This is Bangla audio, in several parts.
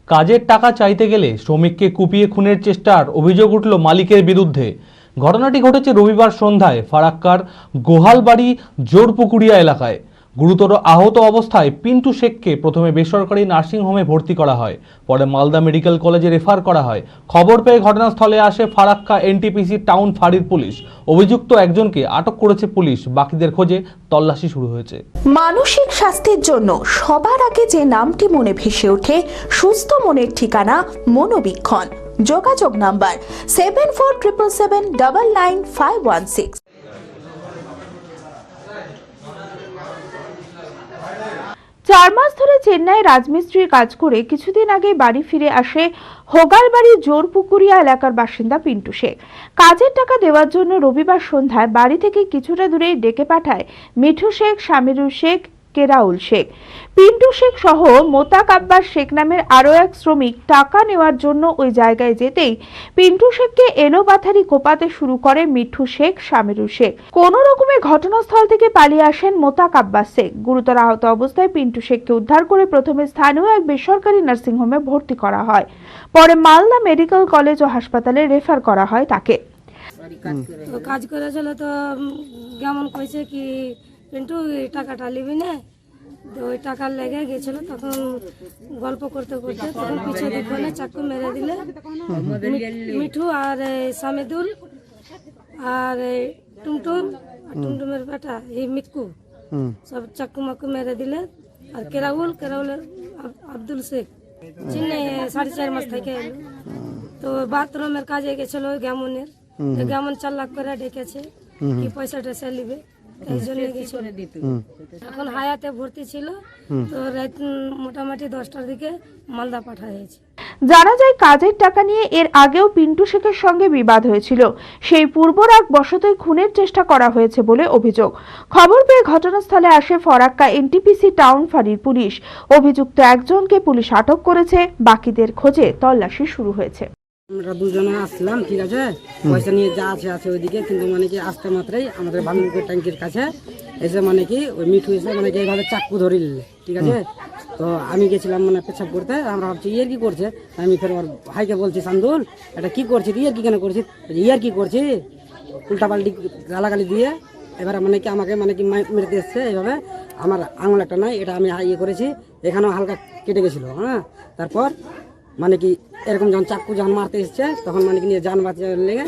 কাজের টাকা চাইতে গেলে শ্রমিককে কুপিয়ে খুনের চেষ্টার অভিযোগ উঠল মালিকের বিরুদ্ধে। ঘটনাটি ঘটেছে রবিবার সন্ধ্যায় ফারাক্কার গোহালবাড়ি জোরপুকুরিয়া এলাকায়। গুরুতর আহত অবস্থায় পিন্টু শেখকে প্রথমে বেসরকারি নার্সিংহোমে ভর্তি করা হয়, পরে মালদা মেডিকেল কলেজে রেফার করা হয়। খবর পেয়ে ঘটনাস্থলে আসে ফারাক্কা এনটিপিসি টাউন ফাঁড়ির পুলিশ। অভিযুক্ত একজনকে আটক করেছে পুলিশ, বাকিদের খোঁজে তল্লাশি শুরু হয়েছে। মানসিক স্বাস্থ্যের জন্য সবার আগে যে নামটি মনে ভেসে ওঠে, সুস্থ মনের ঠিকানা মনোবীক্ষণ। যোগাযোগ নাম্বার 7477799516। 4 মাস ধরে চেন্নাই রাজমিস্ত্রির কাজ করে কিছুদিন আগে বাড়ি ফিরে আসে হোগালবাড়ি জোরপুকুরিয়া এলাকার বাসিন্দা পিন্টু শেখ। কাজের টাকা দেওয়ার জন্য রবিবার সন্ধ্যায় বাড়ি থেকে কিছুটা দূরে ডেকে পাঠায় মিঠু শেখ, সামিরুল শেখ, কেরাউল শেখ। পিন্টু শেখ সহ মোতাক আব্বাস শেখ নামের আরো এক শ্রমিক টাকা নেওয়ার জন্য ওই জায়গায় যেতেই পিন্টু শেখকে এলোপাথারি কোপাতে শুরু করে মিঠু শেখ, সামিরুল শেখ। কোন রকমে ঘটনাস্থল থেকে পালিয়ে আসেন মোতাক আব্বাস শেখ। গুরুতর আহত অবস্থায় পিন্টু শেখকে উদ্ধার করে প্রথমে স্থানীয় এক বেসরকারি নার্সিংহোমে ভর্তি করা হয়, পরে মালদা মেডিকেল কলেজ ও হাসপাতালে রেফার করা হয় তাকে। তো কাজ করেছিল তো কেমন কইছে কি পিন্টু টাকাটা নিবি না, ওই টাকা লেগে গেছিল। তখন গল্প করতে করতে তখন পিছিয়ে দিকে চাকু মেরে দিলে মিঠু আর সামেদুল আর টুমটুম আর টুমটুমের বেটা এই মিক্কু সব চাকু মাকু মেরে দিলে। আর কেরাউলের আব্দুল শেখ চিনে 4.5 মাস থেকে এলো। তো বাথরুমের কাজে গেছিল গ্যামনের, গ্যামন 4 লাখ করে ডেকেছে কি পয়সা টয়সা নিবে, এই জন্য গেছিল। এখন হায়াতে ভর্তি ছিল। তো রাত মোটামুটি 10টার দিকে মালদা পাঠা হয়েছে। জানা যায় কাজের টাকা নিয়ে এর আগেও পিন্টু শেখের সঙ্গে বিবাদ হয়েছিল। সেই পূর্বরাগ বশতই খুনের চেষ্টা করা হয়েছে বলে অভিযোগ। খবর পেয়ে ঘটনাস্থলে আসে ফারাক্কা এনটিপিসি টাউন ফাঁড়ির পুলিশ। অভিযুক্ত একজনকে পুলিশ আটক করেছে, বাকিদের খোঁজে তল্লাশি শুরু হয়েছে। আমরা দুজনে আসলাম, ঠিক আছে, পয়সা নিয়ে যা আছে ওইদিকে, কিন্তু মানে কি আসতে মাত্রই আমাদের বালুপুকুর ট্যাঙ্কির কাছে এসে মানে কি ওই মিঠু এসে মানে কি এইভাবে চাকু ধরে নিলে, ঠিক আছে। তো আমি গেছিলাম মানে পেছাব করতে, আমরা ভাবছি ইয়ার কি করছে। আমি ফের আমার ভাইকে বলছি, শান্দুল এটা কি করছি, ইয়ার কি কেন করছি, ইয়ার কি করছি, উল্টা পাল্টি গালাগালি দিয়ে এবার মানে কি আমাকে মানে কি মেরেতে এসছে এইভাবে। আমার আঙুল একটা নাই, এটা আমি ইয়ে করেছি, এখানেও হালকা কেটে গেছিলো। হ্যাঁ, তারপর মানে কি এরকম যখন চাকু যখন মারতে এসছে তখন মানে কি নিয়ে যান বাঁচার লেগে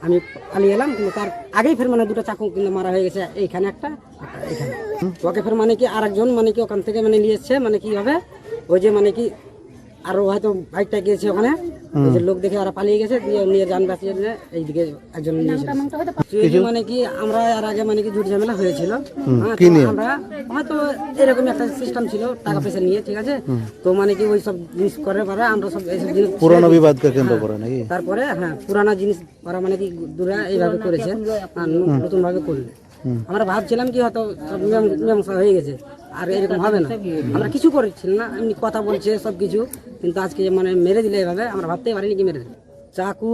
আমি পালিয়ে এলাম। কিন্তু তার আগেই ফের মানে 2টা চাকু কিন্তু মারা হয়ে গেছে, এইখানে একটা এখানে। ওকে ফের মানে কি আরেকজন মানে কি ওখান থেকে মানে নিয়ে এসছে, মানে কি হবে ওই যে মানে কি আরো হয়তো বাইকটা গিয়েছে ওখানে, ওই যে লোক দেখে ওরা পালিয়ে গেছে, দিয়ে নিয়ে যান বাঁচিয়ে এইদিকে একজন নিয়ে মানে কি আমরা আর আগে মানে কি ঝুট ঝামেলা হয়েছিল। আমরা হয়তো এরকম একটা সিস্টেম ছিল টাকা পয়সা নিয়ে, ঠিক আছে। তো মানে কি ওই সব জিনিস করে পারে আমরা সব এইসব জিনিস পুরানো বিবাদকে কেন্দ্র করে নাকি। তারপরে হ্যাঁ, পুরানো জিনিস ওরা মানে কি দূরে এইভাবে করেছে, নতুন ভাবে করলে। আমরা ভাবছিলাম কি হয়তো মীমাংসা হয়ে গেছে, আর এরকম হবে না। আমরা কিছু করেছিলাম না, এমনি কথা বলছে সব কিছু, কিন্তু আজকে মানে মেরে দিলে এভাবে আমরা ভাবতেই পারিনি কি মেরে দিলে। চাকু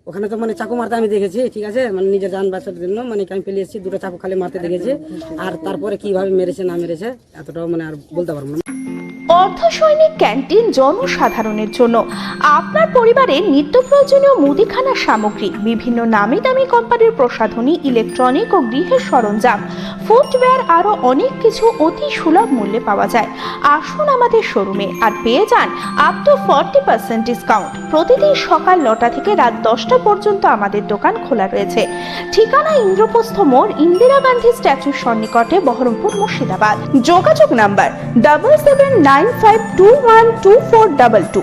ওখানে তো মানে চাকু মারতে আমি দেখেছি, ঠিক আছে, মানে নিজের যান বাঁচার জন্য মানে আমি পেলে এসেছি, 2টা চাকু খালি মারতে দেখেছি। আর তারপরে কিভাবে মেরেছে না মেরেছে এতটাও মানে আর বলতে পারবো না। অর্থ সৈনিক ক্যান্টিন জনসাধারণের জন্য আপনার পরিবারের নিত্য প্রয়োজনীয় মুদিখানার সামগ্রী, বিভিন্ন নামি দামি কোম্পানির প্রসাধনী, ইলেকট্রনিক ও গৃহের সরঞ্জাম, ফুটওয়্যার, আরো অনেক কিছু অতি সুলভ মূল্যে পাওয়া যায়। আসুন আমাদের শোরুমে আর পেয়ে যান আপ টু 40% ডিসকাউন্ট। প্রতিদিন সকাল 9টা থেকে রাত 10টা পর্যন্ত আমাদের দোকান খোলা রয়েছে। ঠিকানা ইন্দ্রপ্রস্থ মোড়, ইন্দিরা গান্ধী স্ট্যাচুর সন্নিকটে, বহরমপুর, মুর্শিদাবাদ। যোগাযোগ নাম্বার 7795212422।